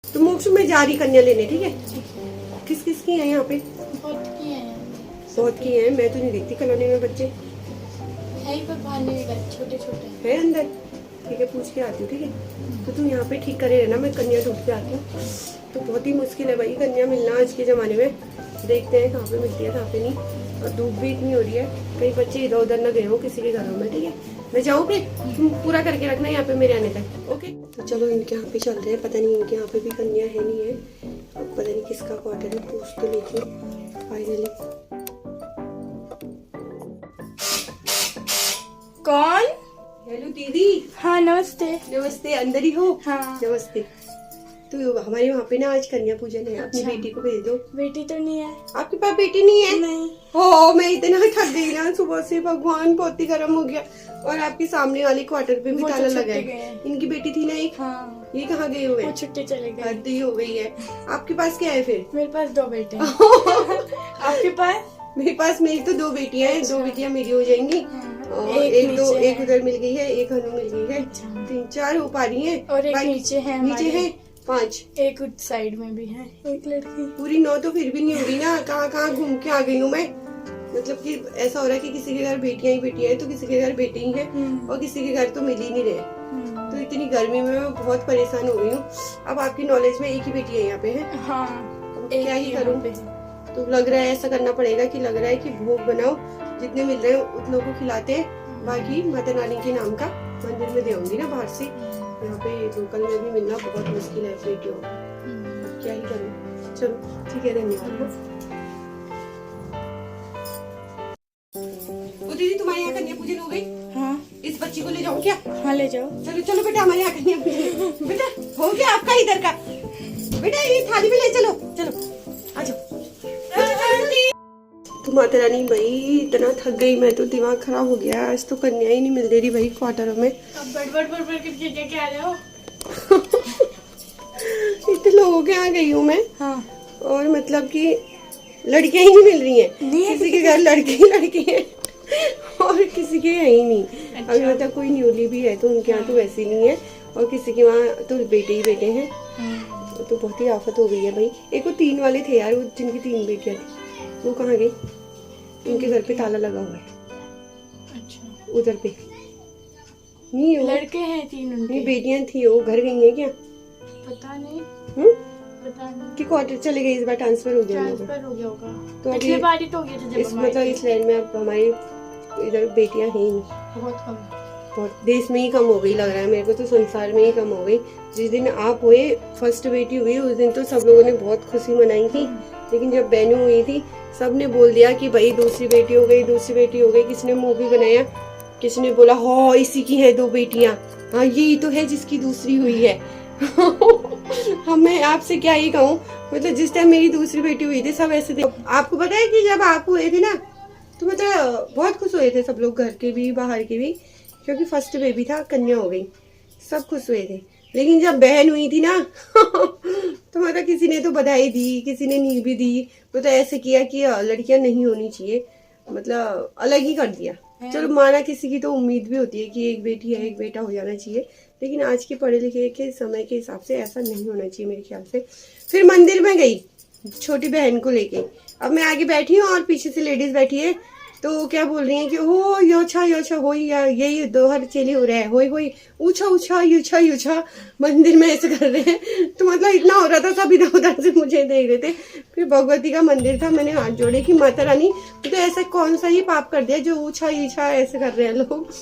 तो मोक्ष में जा रही कन्या लेने, ठीक है? किस किस की है यहाँ पे? बहुत की है। बहुत की है, मैं तो नहीं देखती कॉलोनी में बच्चे है ही, पर बाहर नहीं है, छोटे छोटे है अंदर। ठीक है, पूछ के आती हूँ, ठीक है? तो तुम यहाँ पे ठीक करे रहना, मैं कन्या ढूंढ के आती हूँ। तो बहुत ही मुश्किल है भाई कन्या मिलना आज के ज़माने में। देखते हैं कहाँ पे मिलती है कहाँ पे नहीं। और धूप भी इतनी हो रही है, कई बच्चे इधर उधर न गए हो किसी के घरों में, ठीक है? मैं जाऊँ फिर, तुम पूरा करके रखना यहाँ पे मेरे आने तक, ओके? तो चलो इनके यहाँ पे चल रहे हैं, पता नहीं इनके यहाँ पे भी कन्या है नहीं है। अब पता नहीं किसका क्वार्टर है, पूछ तो लेती हूँ फाइनली। कौन? हेलो दीदी। हाँ नमस्ते। नमस्ते, अंदर ही हो? हाँ नमस्ते। तो हमारे वहाँ पे ना आज कन्या पूजन है, अपनी बेटी को भेज दो। बेटी तो नहीं है। आपके पास बेटी नहीं है? नहीं। हो, मैं इतना थक गई ना सुबह से, भगवान बहुत ही गर्म हो गया। और आपके सामने वाले क्वार्टर पे भी ताला लगा है। इनकी बेटी थी ना एक, हाँ। ये कहाँ गए हुए? वो छुट्टी चले गए। हद ही हो गई है। आपके पास क्या है फिर? मेरे पास 2 बेटे हैं। आपके पास? मेरे पास मेरी तो 2 बेटियां हैं। 2 बेटियां मेरी हो जाएंगी। और एक उधर मिल गई है, एक हनु मिल गई है। 3-4 हो पा रही है। और एक नीचे है। नीचे है 5। एक उस साइड में भी है एक लड़की। पूरी 9 तो फिर भी नहीं होगी ना। कहाँ कहाँ घूम के आ गई हूँ मैं। मतलब कि ऐसा हो रहा है कि किसी के घर बेटियां ही बेटियां हैं, तो किसी के घर बेटे ही हैं, और किसी के घर तो मिल ही नहीं रहे। तो इतनी गर्मी में मैं बहुत परेशान हो गई हूँ। अब आपकी नॉलेज में एक ही बेटी है यहाँ पे है? हाँ। क्या ही करूँ? तो लग रहा है ऐसा करना पड़ेगा कि लग रहा है कि भोग बनाओ, जितने मिल रहे हैं उतनों को खिलाते हैं, बाकी माता रानी के नाम का मंदिर में देंगी ना बाहर से। यहाँ पे लोकल में भी मिलना बहुत मुश्किल है बेटियों। क्या ही करूँ? चलो ठीक है, धन्यवाद। तो दीदी तुम्हारे यहाँ कन्या पूजन हो गई? हाँ। इस बच्ची को ले जाऊँ क्या? हाँ ले जाओ। चलो चलो बेटा, हमारे यहाँ कन्या पूजन बेटा हो गया आपका इधर का। बेटा ये थाली में ले चलो, चलो आ जाओ। तो माता रानी भाई इतना थक गई मैं, तो दिमाग खराब हो गया। आज तो कन्या ही नहीं मिल दे रही भाई क्वार्टरों में। अब बड़ के लेके आ जाओ। इतने लोगों के यहाँ गई हूँ मैं। हाँ। और मतलब कि लड़कियां ही नहीं मिल रही हैं। किसी के घर लड़की है और किसी के है ही नहीं। अच्छा। अभी मतलब कोई न्यूली भी है तो उनके यहाँ तो वैसे नहीं है, और किसी के वहाँ तो बेटे ही बेटे हैं। तो बहुत ही आफत हो गई है भाई। एक वो 3 वाले थे यार, वो जिनकी 3 बेटियां थी, वो कहाँ गई? उनके घर पे ताला लगा हुआ है। अच्छा। उधर पे नहीं है। लड़के हैं 3 उनके। नहीं बेटियां थी, वो घर गई हैं क्या? पता नहीं। पता नहीं कि क्वार्टर चले गए, इस बार ट्रांसफर हो गया होगा। ट्रांसफर हो गया होगा। तो पिछली अभी बार ही तो हो गया था जब इस मतलब इस लाइन में अब हमारी इधर बेटियां हैं ही नहीं। बहुत कम। बहुत देश में ही कम हो गई लग रहा है मेरे को, तो संसार में ही कम हो गई। जिस दिन आप हुए, फर्स्ट बेटी हुई, उस दिन तो सब लोगों ने बहुत खुशी मनाई थी। लेकिन जब बहनों हुई थी, सब ने बोल दिया कि भाई दूसरी बेटी हो गई, दूसरी बेटी हो गई। किसी ने मुंह भी बनाया, किसी ने बोला हो इसी की है 2 बेटियां, हाँ यही तो है जिसकी दूसरी हुई है। हाँ मैं आपसे क्या ही कहूँ, मतलब जिस टाइम मेरी दूसरी बेटी हुई थी सब ऐसे थे। आपको पता है कि जब आप हुए थे ना, तो मतलब बहुत खुश हुए थे सब लोग, घर के भी बाहर के भी, क्योंकि फर्स्ट बेबी था, कन्या हो गई, सब खुश हुए थे। लेकिन जब बहन हुई थी ना तो मतलब किसी ने तो बधाई दी, किसी ने नहीं भी दी। तो ऐसे किया कि लड़कियां नहीं होनी चाहिए, मतलब अलग ही कर दिया। चलो माना किसी की तो उम्मीद भी होती है कि एक बेटी है एक बेटा हो जाना चाहिए, लेकिन आज के पढ़े लिखे के समय के हिसाब से ऐसा नहीं होना चाहिए मेरे ख्याल से। फिर मंदिर में गई छोटी बहन को लेके, अब मैं आगे बैठी हूँ और पीछे से लेडीज बैठी है, तो क्या बोल रही है कि हो योछा हो, यही दोहर चेली हो रहा है, होई ऊछा ऊछा यूछा यूछा। मंदिर में ऐसे कर रहे हैं। तो मतलब इतना हो रहा था, सब इधर उधर से मुझे देख रहे थे। फिर भगवती का मंदिर था, मैंने हाथ जोड़े कि माता रानी तो ऐसा कौन सा ही पाप कर दिया जो ऊछा यूछा ऐसे कर रहे हैं लोग।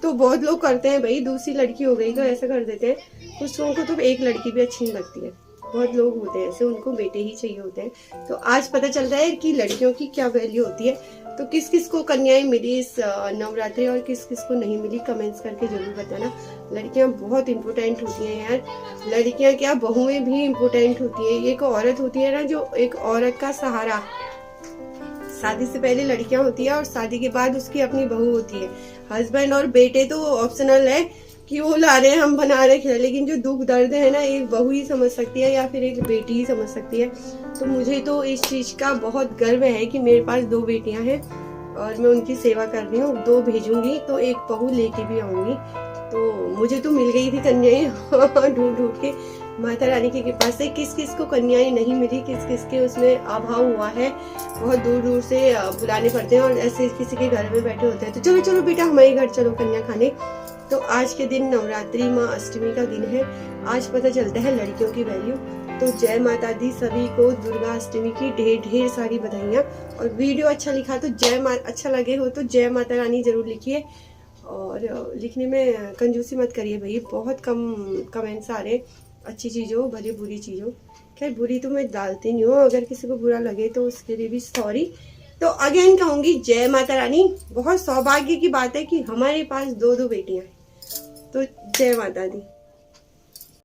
तो बहुत लोग करते हैं भाई, दूसरी लड़की हो गई तो ऐसा कर देते हैं। कुछ लोगों को तो एक लड़की भी अच्छी नहीं लगती है, बहुत लोग होते हैं ऐसे, उनको बेटे ही चाहिए होते हैं। तो आज पता चल रहा है कि लड़कियों की क्या वैल्यू होती है। तो किस किस को कन्याएं मिली इस नवरात्रि और किस किस को नहीं मिली, कमेंट्स करके जरूर बताना। लड़कियां बहुत इम्पोर्टेंट होती हैं यार, लड़कियां क्या बहुएं भी इम्पोर्टेंट होती है। एक औरत होती है ना, जो एक औरत का सहारा। शादी से पहले लड़कियां होती है और शादी के बाद उसकी अपनी बहू होती है। हस्बैंड और बेटे तो ऑप्शनल है कि वो ला रहे हैं हम बना रहे खिला, लेकिन जो दुख दर्द है ना, एक बहू ही समझ सकती है या फिर एक बेटी ही समझ सकती है। तो मुझे तो इस चीज का बहुत गर्व है कि मेरे पास 2 बेटियां हैं और मैं उनकी सेवा कर रही हूँ। 2 भेजूंगी तो एक बहू लेके भी आऊंगी। तो मुझे तो मिल गई थी कन्याएं ढूंढ ढूंढ के। माता रानी की कृपा से किस किस को कन्याएं नहीं मिली, किस किस के उसमें अभाव हुआ है, बहुत दूर दूर से बुलाने पड़ते हैं और ऐसे किसी के घर में बैठे होते हैं तो चलो चलो बेटा हमारे घर चलो कन्या खाने। तो आज के दिन नवरात्रि माँ अष्टमी का दिन है, आज पता चलता है लड़कियों की वैल्यू। तो जय माता दी सभी को, दुर्गा अष्टमी की ढेर ढेर सारी बधाइयाँ। और वीडियो अच्छा लिखा तो अच्छा लगे हो तो जय माता रानी जरूर लिखिए, और लिखने में कंजूसी मत करिए भाई, बहुत कम कमेंट्स आ रहे अच्छी चीज़ हो भले बुरी चीज़ हो। खैर बुरी तो मैं डालती नहीं हूँ, अगर किसी को बुरा लगे तो उसके लिए भी सॉरी। तो अगेन कहूँगी जय माता रानी। बहुत सौभाग्य की बात है कि हमारे पास 2 बेटियां हैं, तो जय माता दी।